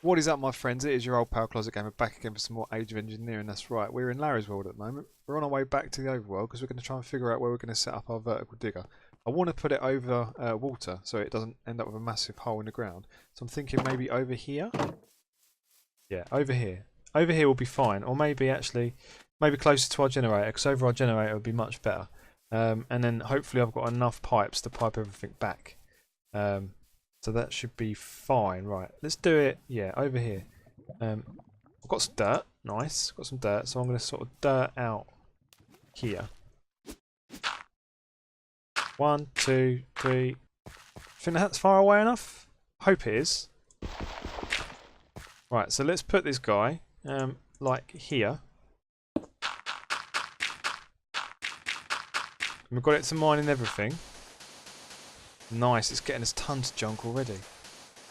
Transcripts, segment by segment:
What is up, my friends? It is your old pal Closet Gamer back again for some more Age of Engineering. That's right, we're in Larry's World at the moment. We're on our way back to the overworld because we're going to try and figure out where we're going to set up our vertical digger. I want to put it over water so it doesn't end up with a massive hole in the ground. So I'm thinking maybe over here. Yeah, over here. Over here will be fine, or maybe actually, maybe closer to our generator because over our generator would be much better. And then hopefully I've got enough pipes to pipe everything back. So that should be fine. Right, let's do it. Yeah, over here. I've got some dirt. Nice. Got some dirt. So I'm going to sort of dirt out here. 1, 2, 3. Think that's far away enough? Hope it is. Right, so let's put this guy like here. And we've got it to mine and everything. Nice, it's getting us tons of junk already.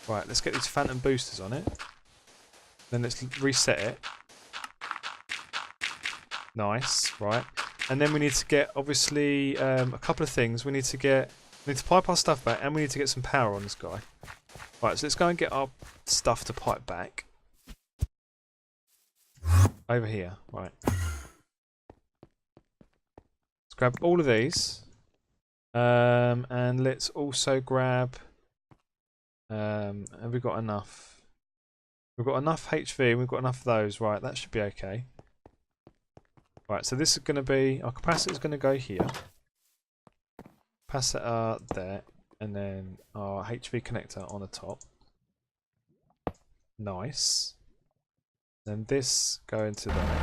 Right, let's get these phantom boosters on it. Then let's reset it. Nice, right. And then we need to get, obviously, a couple of things. We need to pipe our stuff back, and we need to get some power on this guy. Right, so let's go and get our stuff to pipe back. Over here, right. Let's grab all of these. And let's also grab. Have we got enough? We've got enough HV. We've got enough of those. Right, that should be okay. Right, so this is going to be our capacitor is going to go here. Capacitor there, and then our HV connector on the top. Nice. Then this go into there.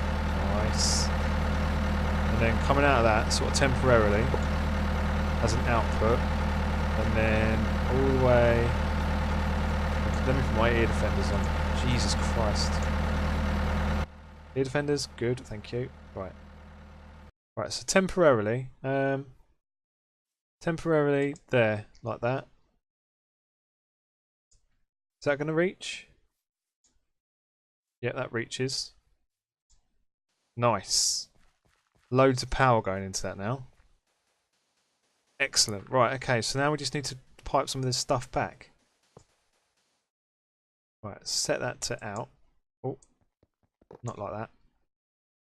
Nice. And then coming out of that, sort of temporarily. As an output, and then all the way. Let me put my ear defenders on. Jesus Christ. Ear defenders, good, thank you. Right. Right, so temporarily, there, like that. Is that going to reach? Yeah, that reaches. Nice. Loads of power going into that now. Excellent. Right, okay, so now we just need to pipe some of this stuff back. Right, set that to out. Oh, not like that.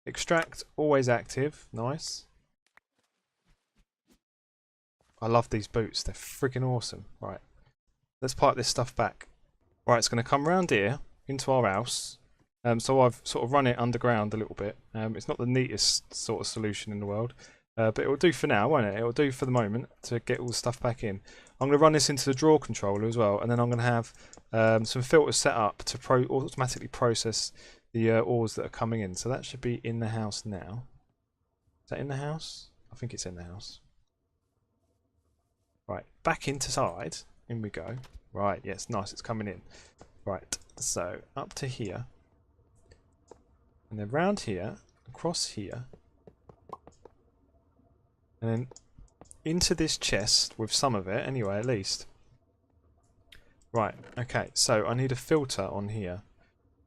Extract, always active. Nice. I love these boots. They're freaking awesome. Right, let's pipe this stuff back. Right, it's going to come round here into our house. So I've sort of run it underground a little bit. It's not the neatest sort of solution in the world. But it will do for now, won't it? It will do for the moment to get all the stuff back in. I'm going to run this into the draw controller as well, and then I'm going to have some filters set up to automatically process the ores that are coming in. So that should be in the house now. Is that in the house? I think it's in the house. Right, back inside. In we go. Right, yes, nice, it's coming in. Right, so up to here. And then round here, across here. And then into this chest with some of it, anyway, at least. Right, okay, so I need a filter on here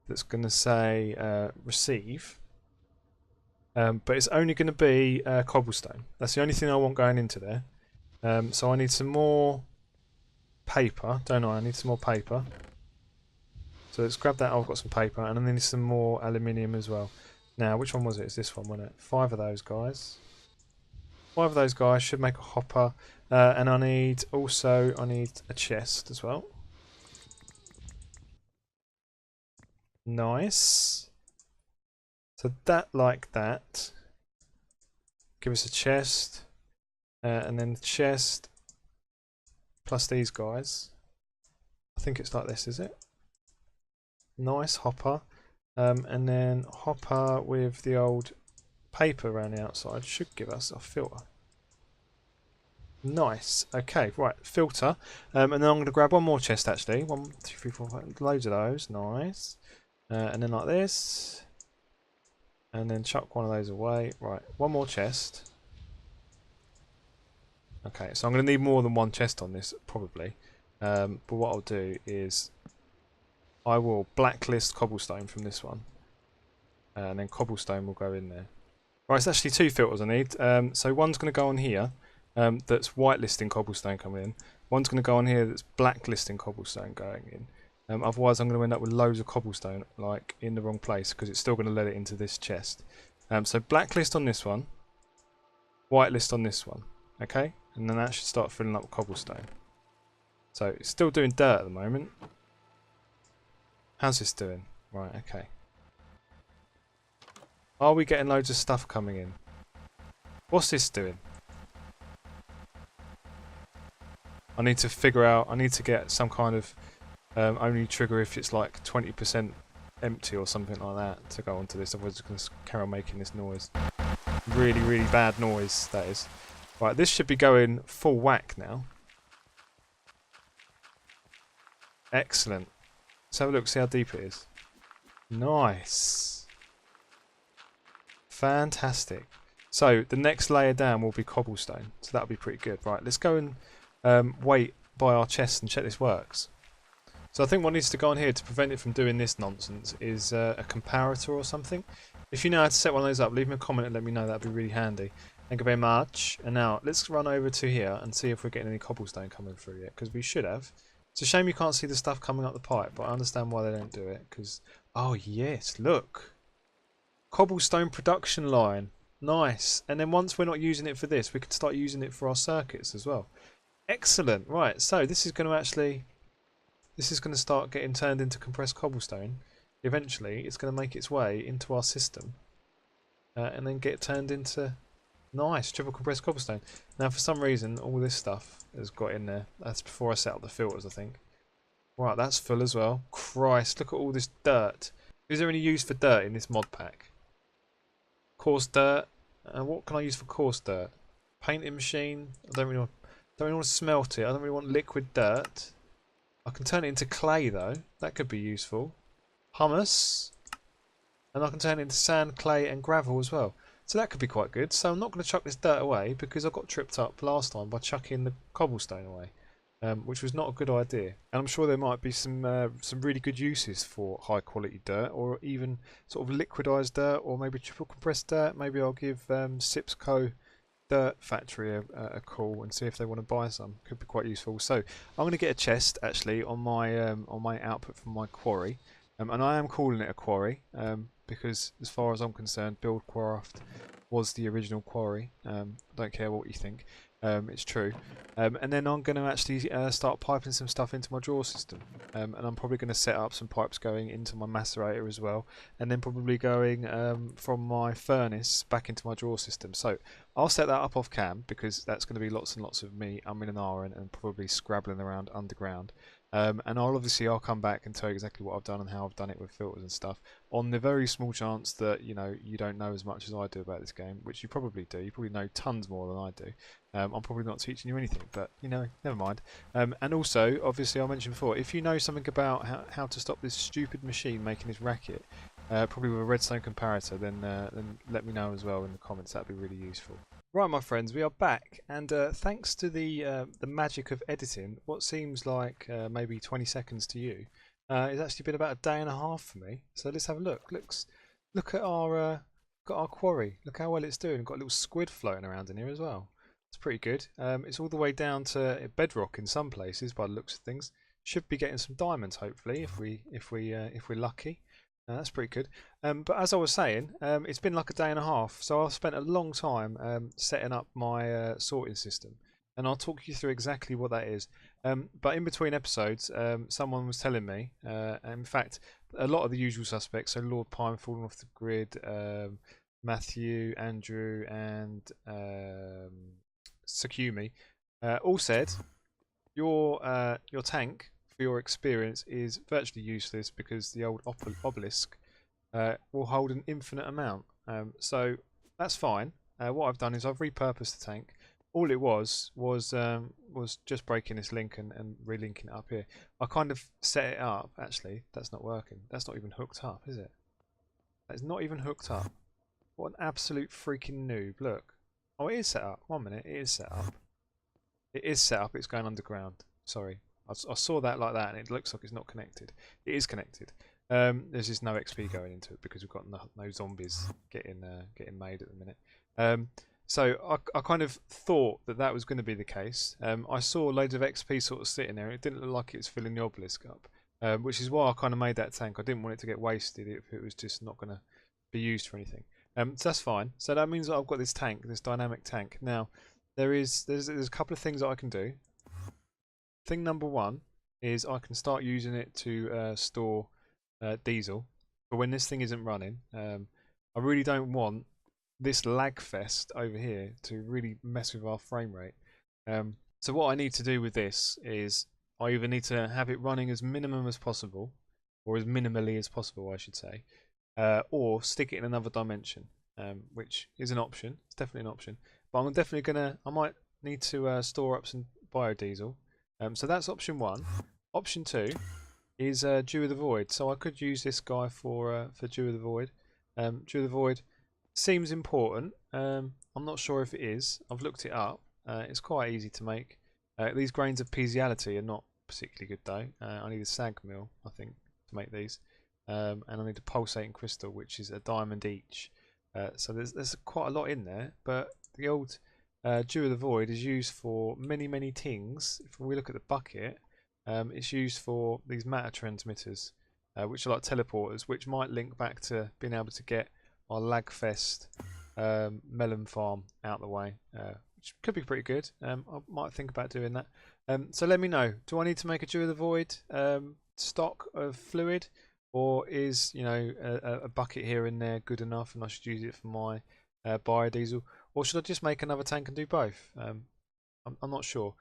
that's going to say receive. But it's only going to be cobblestone. That's the only thing I want going into there. So I need some more paper, don't I? I need some more paper. So let's grab that. I've got some paper, and I need some more aluminium as well. Now, which one was it? It's this one, wasn't it? 5 of those guys. 5 of those guys should make a hopper, and I need a chest as well. Nice. So that like that. Give us a chest, and then the chest plus these guys. I think it's like this, is it? Nice hopper, and then hopper with the old paper around the outside should give us a filter. Nice. Okay, right, filter. And then I'm going to grab one more chest actually. 1, 2, 3, 4, 5, loads of those. Nice. And then like this. And then chuck one of those away. Right, one more chest. Okay, so I'm going to need more than one chest on this, probably. But what I'll do is I will blacklist cobblestone from this one. And then cobblestone will go in there. Right, it's actually 2 filters I need. So one's going to go on here. That's whitelisting cobblestone coming in. One's going to go on here that's blacklisting cobblestone going in. Otherwise, I'm going to end up with loads of cobblestone, like in the wrong place, because it's still going to let it into this chest. So blacklist on this one, whitelist on this one, okay? And then that should start filling up with cobblestone. So it's still doing dirt at the moment. How's this doing? Right, okay. Are we getting loads of stuff coming in? What's this doing? I need to figure out, I need to get some kind of only trigger if it's like 20% empty or something like that to go onto this, otherwise it's going to carry on making this noise. Really, really bad noise, that is. Right, this should be going full whack now. Excellent. Let's have a look, see how deep it is. Nice. Fantastic. So, the next layer down will be cobblestone, so that'll be pretty good. Right, let's go and wait by our chest and check this works. So I think what needs to go on here to prevent it from doing this nonsense is a comparator or something. If you know how to set one of those up, leave me a comment and let me know, that'd be really handy. Thank you very much. And now, let's run over to here and see if we're getting any cobblestone coming through yet, because we should have. It's a shame you can't see the stuff coming up the pipe, but I understand why they don't do it, because... Oh yes, look! Cobblestone production line. Nice. And then once we're not using it for this, we can start using it for our circuits as well. Excellent. Right, so this is going to actually... This is going to start getting turned into compressed cobblestone. Eventually, it's going to make its way into our system. And then get turned into... Nice, triple compressed cobblestone. Now, for some reason, all this stuff has got in there. That's before I set up the filters, I think. Right, that's full as well. Christ, look at all this dirt. Is there any use for dirt in this mod pack? Coarse dirt. What can I use for coarse dirt? Painting machine. I don't really want to smelt it. I don't really want liquid dirt. I can turn it into clay though. That could be useful. Hummus. And I can turn it into sand, clay and gravel as well. So that could be quite good. So I'm not going to chuck this dirt away because I got tripped up last time by chucking the cobblestone away. Which was not a good idea. And I'm sure there might be some really good uses for high quality dirt, or even sort of liquidized dirt, or maybe triple compressed dirt. Maybe I'll give Sipsco Dirt Factory a call and see if they want to buy some. Could be quite useful. So I'm going to get a chest actually on my output from my quarry, and I am calling it a quarry because as far as I'm concerned, Buildcraft was the original quarry. Don't care what you think. It's true. And then I'm going to actually start piping some stuff into my drawer system. And I'm probably going to set up some pipes going into my macerator as well. And then probably going from my furnace back into my drawer system. So I'll set that up off cam because that's going to be lots and lots of me umming and ahhing and probably scrabbling around underground. And I'll come back and tell you exactly what I've done and how I've done it with filters and stuff, on the very small chance that you don't know as much as I do about this game, which you probably do. You probably know tons more than I do. I'm probably not teaching you anything, but never mind. And also, obviously, I mentioned before, if you know something about how to stop this stupid machine making this racket, probably with a redstone comparator, then let me know as well in the comments. That'd be really useful. Right, my friends, we are back, and thanks to the magic of editing, what seems like maybe 20 seconds to you, it's actually been about a day and a half for me. So let's have a look. Look at our quarry. Look how well it's doing. Got a little squid floating around in here as well. It's pretty good. It's all the way down to bedrock in some places by the looks of things. Should be getting some diamonds hopefully if we're lucky. That's pretty good. But as I was saying, it's been like a day and a half, so I've spent a long time setting up my sorting system, and I'll talk you through exactly what that is. But in between episodes, someone was telling me, in fact, a lot of the usual suspects, so Lord Pine falling off the grid, Matthew, Andrew, and Sakumi, all said your tank, for your experience, is virtually useless because the old obelisk will hold an infinite amount. So that's fine. What I've done is I've repurposed the tank. All it was just breaking this link and relinking it up here. I kind of set it up. Actually, that's not working. That's not even hooked up, is it? That's not even hooked up. What an absolute freaking noob. Look. Oh, it is set up. 1 minute. It is set up. It is set up. It's going underground. Sorry. I saw that like that and it looks like it's not connected. It is connected. There's just no XP going into it because we've got no zombies getting made at the minute. So I kind of thought that was going to be the case. I saw loads of XP sort of sitting there. It didn't look like it was filling the obelisk up. which is why I kind of made that tank. I didn't want it to get wasted if it was just not going to be used for anything. So that's fine. So that means that I've got this tank, this dynamic tank. Now, there's a couple of things that I can do. Thing number one is I can start using it to store diesel. But when this thing isn't running, I really don't want this lag fest over here to really mess with our frame rate. So what I need to do with this is I either need to have it running as minimum as possible, or as minimally as possible, I should say, or stick it in another dimension, which is an option. It's definitely an option. But I'm definitely I might need to store up some biodiesel. So that's option one. Option two is Dew of the Void. So I could use this guy for Dew of the Void. Dew of the Void seems important. I'm not sure if it is. I've looked it up. It's quite easy to make. These grains of piezoality are not particularly good though. I need a sag mill, I think, to make these. And I need a pulsating crystal, which is a diamond each. So there's quite a lot in there. But the old Dew of the Void is used for many things. If we look at the bucket, it's used for these matter transmitters, which are like teleporters, which might link back to being able to get our Lagfest melon farm out the way, which could be pretty good. I might think about doing that. So let me know. Do I need to make a Dew of the Void stock of fluid, or is a bucket here and there good enough, and I should use it for my biodiesel, or should I just make another tank and do both? I'm not sure.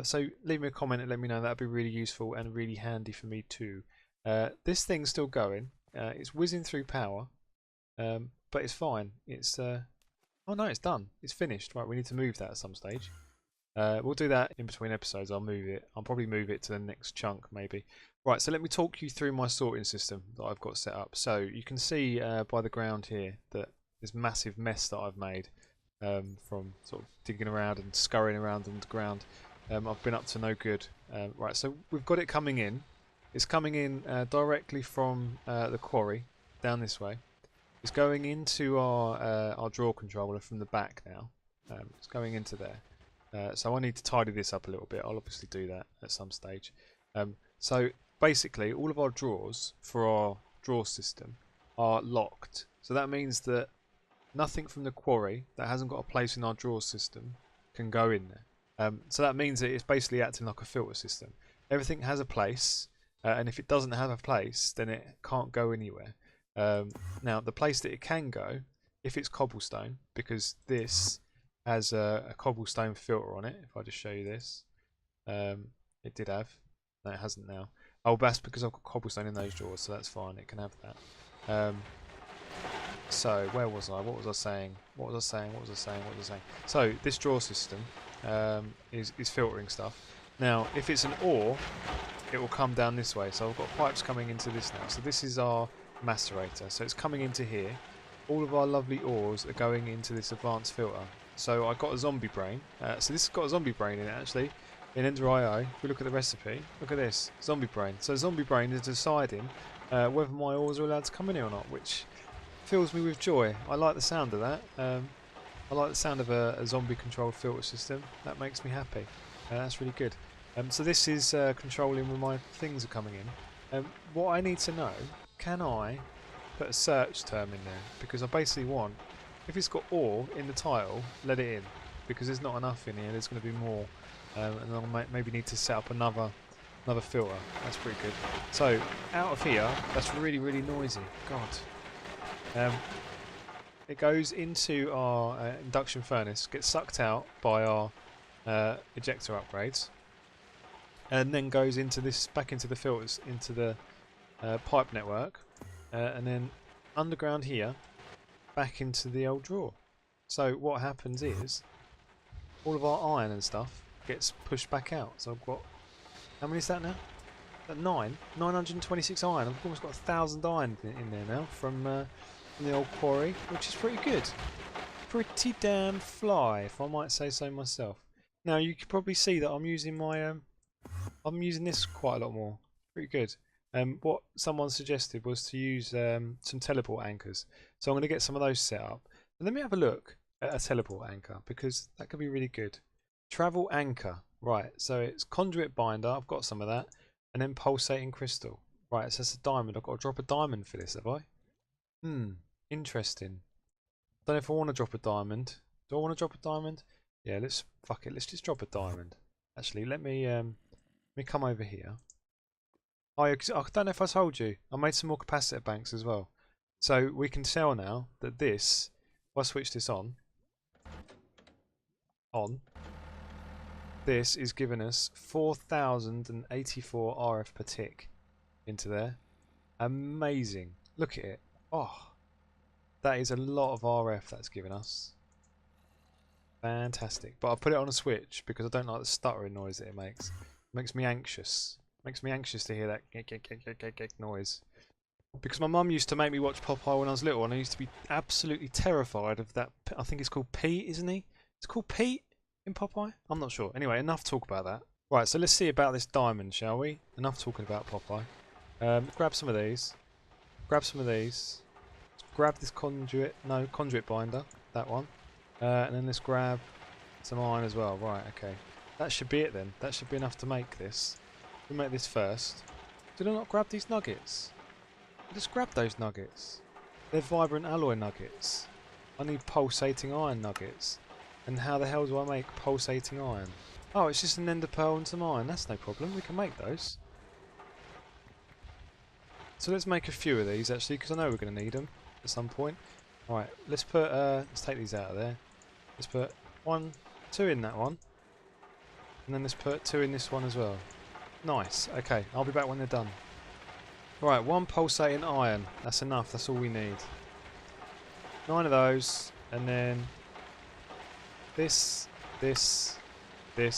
So leave me a comment and let me know. That'd be really useful and really handy for me too. This thing's still going. It's whizzing through power, but it's fine. It's oh no, it's done. It's finished. Right, we need to move that at some stage. We'll do that in between episodes. I'll move it. I'll probably move it to the next chunk maybe. Right, so let me talk you through my sorting system that I've got set up. So you can see by the ground here that this massive mess that I've made from sort of digging around and scurrying around on the ground. I've been up to no good. Right, so we've got it coming in. It's coming in directly from the quarry down this way. It's going into our draw controller from the back now. It's going into there. So I need to tidy this up a little bit. I'll obviously do that at some stage. So basically all of our drawers for our draw system are locked. So that means that nothing from the quarry that hasn't got a place in our draw system can go in there. So that means that it's basically acting like a filter system. Everything has a place, and if it doesn't have a place, then it can't go anywhere. Now, the place that it can go, if it's cobblestone, because this has a cobblestone filter on it. If I just show you this, it did have. No, it hasn't now. Oh, that's because I've got cobblestone in those drawers, so that's fine. It can have that. So where was I? What was I saying? What was I saying? So this drawer system is filtering stuff. Now, if it's an ore, it will come down this way. So I've got pipes coming into this now. So this is our macerator. So it's coming into here. All of our lovely ores are going into this advanced filter. So I got a zombie brain. So this has got a zombie brain in it actually. In Ender.io, if we look at the recipe, look at this, zombie brain. So zombie brain is deciding whether my ores are allowed to come in here or not, which fills me with joy. I like the sound of that. I like the sound of a zombie controlled filter system. That makes me happy. That's really good. So this is controlling when my things are coming in. What I need to know, can I put a search term in there? Because I basically want, if it's got ore in the title, let it in. Because there's not enough in here, there's going to be more. And I'll maybe need to set up another filter. That's pretty good. So out of here, that's really noisy. God. It goes into our induction furnace, gets sucked out by our ejector upgrades, and then goes into this, back into the filters, into the pipe network, and then underground here, back into the old drawer. So what happens is, all of our iron and stuff gets pushed back out. So I've got, how many is that now? 926 iron. I've almost got 1,000 iron in there now from the old quarry, which is pretty good. Pretty damn fly, if I might say so myself. Now you can probably see that I'm using my I'm using this quite a lot more. Pretty good. What someone suggested was to use some teleport anchors. So I'm going to get some of those set up. And let me have a look at a teleport anchor, because that could be really good. Travel anchor. Right, so it's Conduit Binder. I've got some of that. and then pulsating crystal. Right, so that's a diamond. I've got to drop a diamond for this, have I? Interesting. Don't know if I want to drop a diamond. Do I want to drop a diamond? Yeah, fuck it. Let's just drop a diamond. Actually, let me come over here. Oh, yeah, 'cause I don't know if I told you. I made some more capacitor banks as well. So we can tell now that this, if I switch this on, this is giving us 4,084 RF per tick into there. Amazing. Look at it. Oh, that is a lot of RF that's given us. Fantastic. But I put it on a switch because I don't like the stuttering noise that it makes. It makes me anxious. Makes me anxious to hear that noise. Because my mum used to make me watch Popeye when I was little, and I used to be absolutely terrified of that. I think it's called Pete, isn't he? It's called Pete in Popeye? I'm not sure. Anyway, enough talk about that. Right, so let's see about this diamond, shall we? Enough talking about Popeye. Grab some of these. Grab some of these. Grab this conduit binder. That one. And then let's grab some iron as well. Right, okay. That should be it then. That should be enough to make this. We'll make this first. Did I not grab these nuggets? Just grab those nuggets. They're vibrant alloy nuggets. I need pulsating iron nuggets. And how the hell do I make pulsating iron? Oh, it's just an ender pearl and some iron. That's no problem. We can make those. So let's make a few of these actually, because I know we're going to need them at some point. Right, let's put. Let's take these out of there. Let's put 1, 2 in that one, and then let's put 2 in this one as well. Nice. Okay, I'll be back when they're done. Right, 1 pulsating iron. That's enough. That's all we need. 9 of those, and then this, and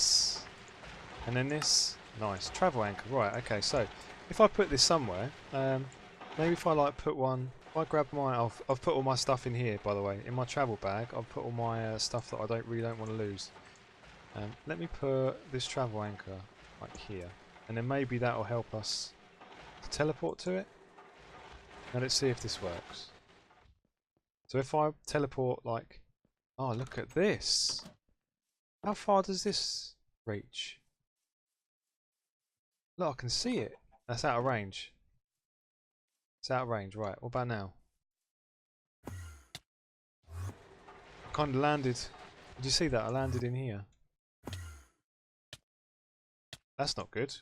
then this. Nice. Travel anchor. Right. Okay. So if I put this somewhere, maybe if I like put one. If I grab my, I've put all my stuff in here, by the way, in my travel bag. I've put all my stuff that I really don't want to lose. Let me put this travel anchor like here, and then maybe that will help us to teleport to it. Now let's see if this works. So if I teleport like, oh look at this. How far does this reach? Look, I can see it. That's out of range. It's out of range, right. What about now? I kind of landed. Did you see that? I landed in here. That's not good.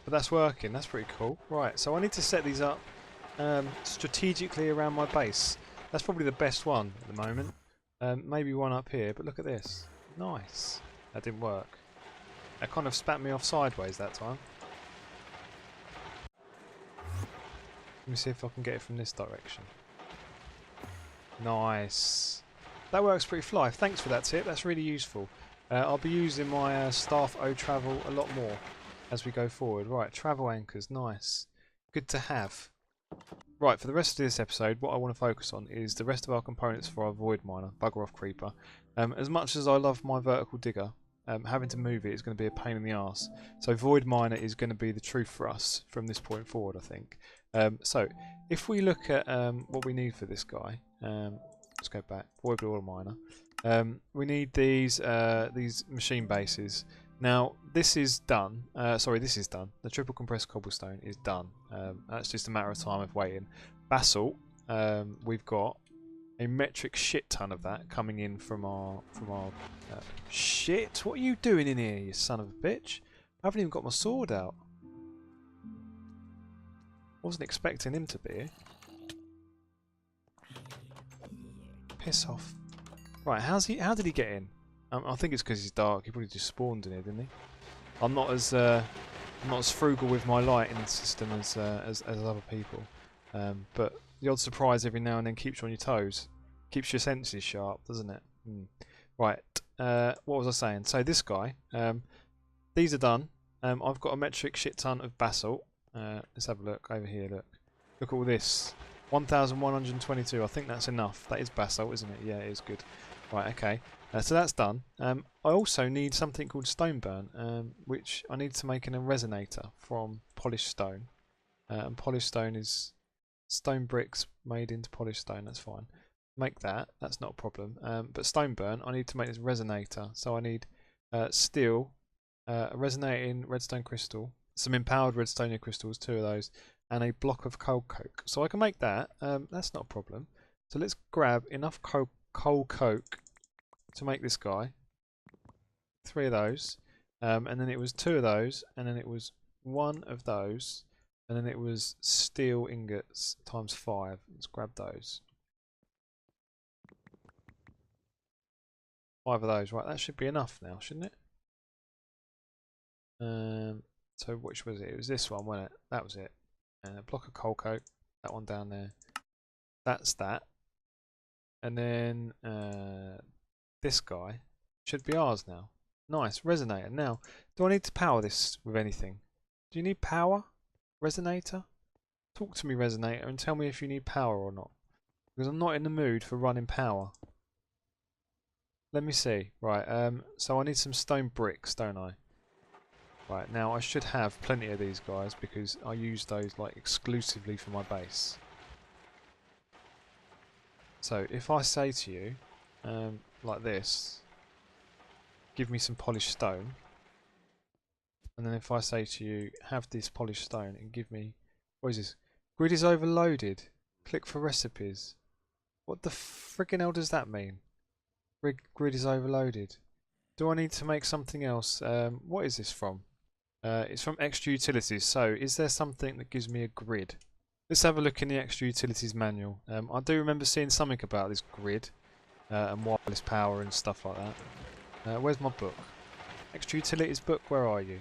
But that's working. That's pretty cool. Right, so I need to set these up strategically around my base. That's probably the best one at the moment. Maybe one up here, but look at this. Nice. That didn't work. That kind of spat me off sideways that time. Let me see if I can get it from this direction. Nice. That works pretty fly. Thanks for that tip. That's really useful. I'll be using my staff O travel a lot more as we go forward. Right, travel anchors. Nice. Good to have. Right, for the rest of this episode, what I want to focus on is the rest of our components for our void miner, bugger off creeper. As much as I love my vertical digger, having to move it is going to be a pain in the arse. So void miner is going to be the truth for us from this point forward, I think. So if we look at what we need for this guy, let's go back. Void oil miner. We need these machine bases. Now this is done. Sorry, this is done. The triple compressed cobblestone is done. That's just a matter of time of waiting. Basalt. We've got a metric shit ton of that coming in from our shit. What are you doing in here, you son of a bitch? I haven't even got my sword out. Wasn't expecting him to be here. Piss off. Right, how did he get in? I think it's because he's dark. He probably just spawned in here, didn't he? I'm not as frugal with my lighting system as other people. But the odd surprise every now and then keeps you on your toes. Keeps your senses sharp, doesn't it? Right. What was I saying? So this guy, these are done. I've got a metric shit ton of basalt. Let's have a look over here. Look at all this. 1,122. I think that's enough. That is basalt, isn't it? Yeah, it is good. Right. Okay. So that's done. I also need something called stone burn, which I need to make in a resonator from polished stone. And polished stone is stone bricks made into polished stone. That's fine. Make that. That's not a problem. But stone burn, I need to make this resonator. So I need steel, a resonating redstone crystal, some empowered redstone crystals, 2 of those, and a block of coal coke. So I can make that. That's not a problem. So let's grab enough coal coke to make this guy. 3 of those, and then it was 2 of those, and then it was 1 of those, and then it was steel ingots times 5. Let's grab those. 5 of those. Right, that should be enough now, shouldn't it? So which was it? It was this one, wasn't it? That was it. And a block of coal coke. That one down there. That's that. And then this guy should be ours now. Nice, resonator. Now, do I need to power this with anything? Do you need power? Resonator? Talk to me, resonator, and tell me if you need power or not. Because I'm not in the mood for running power. Let me see. Right, so I need some stone bricks, don't I? Right, now I should have plenty of these guys because I use those like exclusively for my base. So if I say to you, like this, give me some polished stone, and then if I say to you, have this polished stone and give me, what is this? Grid is overloaded. Click for recipes. What the friggin' hell does that mean? Grid is overloaded. Do I need to make something else? What is this from? It's from extra utilities. So is there something that gives me a grid? Let's have a look in the extra utilities manual. I do remember seeing something about this grid and wireless power and stuff like that. Where's my book? Extra utilities book, where are you?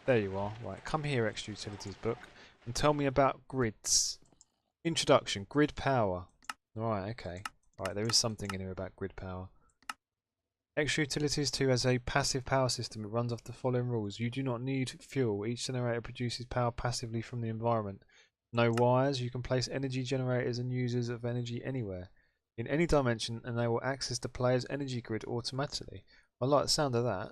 There you are. Right, come here, extra utilities book, and tell me about grids. Introduction, grid power. Right, okay. Right, there is something in here about grid power. Extra Utilities 2 has a passive power system. It runs off the following rules. You do not need fuel. Each generator produces power passively from the environment. No wires. You can place energy generators and users of energy anywhere, in any dimension, and they will access the player's energy grid automatically. I like the sound of that.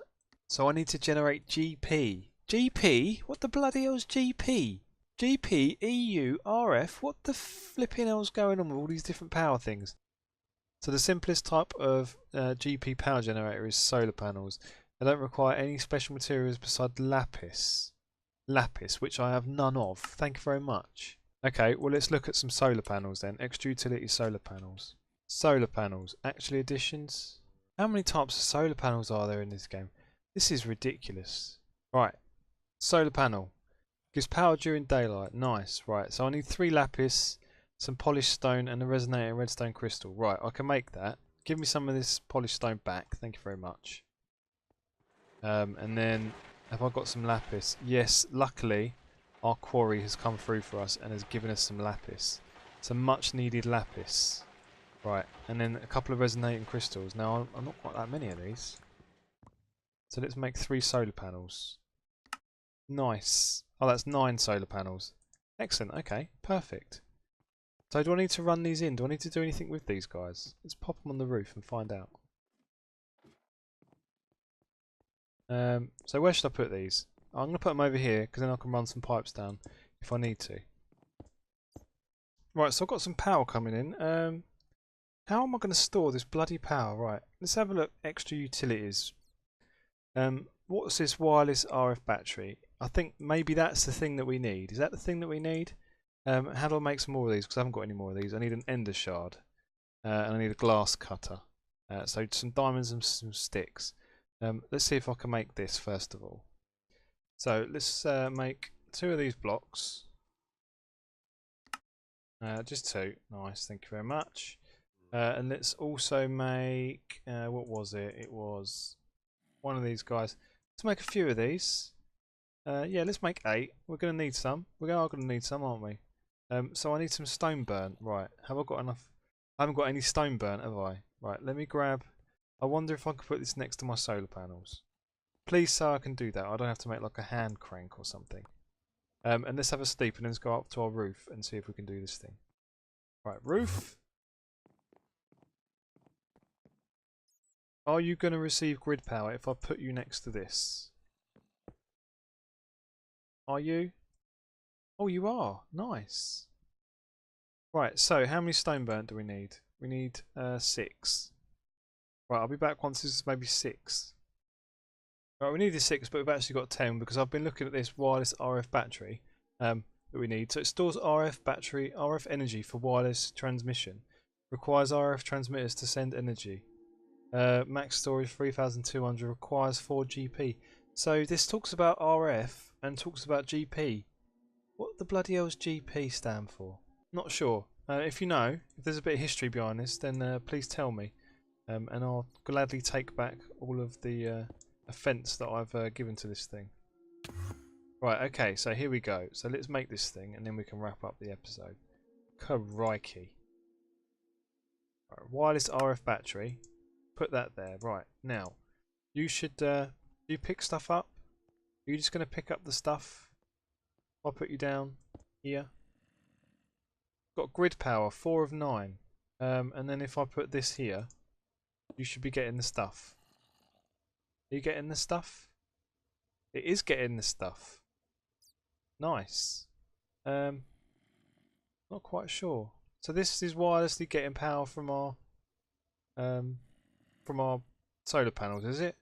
So I need to generate GP. GP? What the bloody hell's GP? GP, EU, RF? What the flipping hell's going on with all these different power things? So the simplest type of GP power generator is solar panels. They don't require any special materials besides lapis. Lapis, which I have none of. Thank you very much. Okay, well let's look at some solar panels then. Extra utility solar panels. Solar panels. Actually additions. How many types of solar panels are there in this game? This is ridiculous. Right. Solar panel. Gives power during daylight. Nice. Right, so I need 3 lapis, some polished stone, and a resonating redstone crystal. Right, I can make that. Give me some of this polished stone back. Thank you very much. And then, have I got some lapis? Yes, luckily, our quarry has come through for us and has given us some lapis. Some much needed lapis. Right, and then a couple of resonating crystals. Now, I'm not quite that many of these. So let's make 3 solar panels. Nice. Oh, that's 9 solar panels. Excellent, okay, perfect. So do I need to run these in? Do I need to do anything with these guys? Let's pop them on the roof and find out. So where should I put these? I'm going to put them over here because then I can run some pipes down if I need to. Right, so I've got some power coming in. How am I going to store this bloody power? Right, let's have a look. Extra utilities. What's this wireless RF battery? I think maybe that's the thing that we need. Is that the thing that we need? How do I make some more of these? Because I haven't got any more of these. I need an ender shard. And I need a glass cutter. So some diamonds and some sticks. Let's see if I can make this first of all. So let's make 2 of these blocks. Just 2. Nice, thank you very much. And let's also make, what was it? It was one of these guys. Let's make a few of these. Yeah, let's make 8. We're going to need some. We are going to need some, aren't we? So I need some stone burnt. Right, have I got enough? I haven't got any stone burnt, have I? Right, let me grab. I wonder if I could put this next to my solar panels. Please say I can do that. I don't have to make like a hand crank or something. And let's have a sleep and then let's go up to our roof and see if we can do this thing. Right, roof. Are you going to receive grid power if I put you next to this? Are you? Oh, you are. Nice. Right, so how many stone burnt do we need? We need 6. Right, I'll be back once this is maybe 6. Right, we needed 6, but we've actually got 10 because I've been looking at this wireless RF battery that we need. So it stores RF energy for wireless transmission. Requires RF transmitters to send energy. Max storage 3200, requires 4 GP. So this talks about RF and talks about GP. What the bloody hell does GP stand for? Not sure. If you know, if there's a bit of history behind this, then please tell me. And I'll gladly take back all of the offence that I've given to this thing. Right, okay, so here we go. So let's make this thing and then we can wrap up the episode. Crikey. Right, wireless RF battery. Put that there. Right, now, you should, do you pick stuff up? Are you just going to pick up the stuff? I'll put you down here. Got grid power, 4 of 9. And then if I put this here, you should be getting the stuff. Are you getting the stuff? It is getting the stuff. Nice. Not quite sure. So this is wirelessly getting power from our solar panels, is it?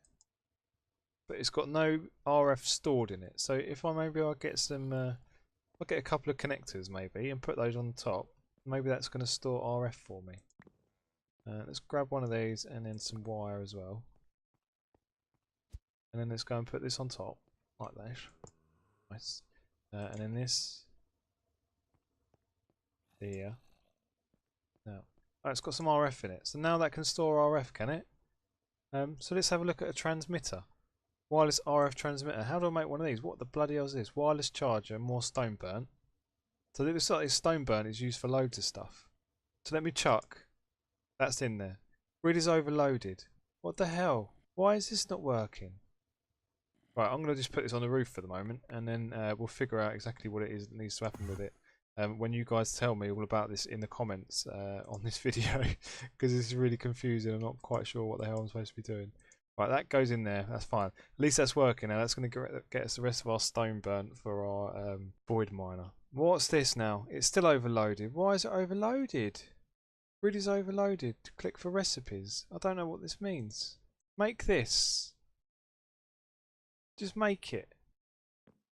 But it's got no RF stored in it. So if I'll get some, I'll get a couple of connectors maybe and put those on the top. Maybe that's going to store RF for me. Let's grab one of these and then some wire as well. And then let's go and put this on top like that. Nice. And then this here. Now, oh, it's got some RF in it. So now that can store RF, can it? So let's have a look at a transmitter. Wireless RF transmitter. How do I make one of these? What the bloody hell is this? Wireless charger, more stone burnt. So it looks like this stone burnt is used for loads of stuff. So let me chuck. That's in there. Grid is overloaded. What the hell? Why is this not working? Right, I'm going to just put this on the roof for the moment, and then we'll figure out exactly what it is that needs to happen with it. When you guys tell me all about this in the comments on this video, because this is really confusing. I'm not quite sure what the hell I'm supposed to be doing. Right, that goes in there. That's fine. At least that's working now. That's going to get us the rest of our stone burnt for our void miner. What's this now? It's still overloaded. Why is it overloaded? Grid is overloaded. Click for recipes. I don't know what this means. Make this. Just make it.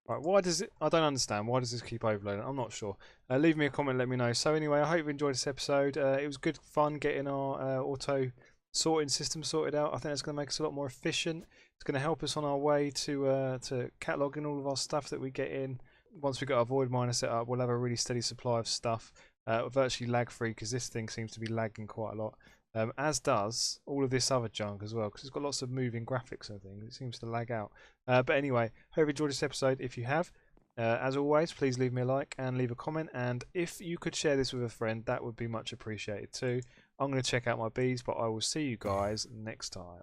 Right, why does it... I don't understand. Why does this keep overloading? I'm not sure. Leave me a comment, let me know. So anyway, I hope you enjoyed this episode. It was good fun getting our auto sorting system sorted out. I think it's going to make us a lot more efficient. It's going to help us on our way to cataloguing all of our stuff that we get in. Once we've got our void miner set up, we'll have a really steady supply of stuff. Virtually lag free, because this thing seems to be lagging quite a lot. As does all of this other junk as well, because it's got lots of moving graphics and things. It seems to lag out. But anyway, hope you enjoyed this episode. If you have, as always, please leave me a like and leave a comment. And if you could share this with a friend, that would be much appreciated too. I'm going to check out my bees, but I will see you guys next time.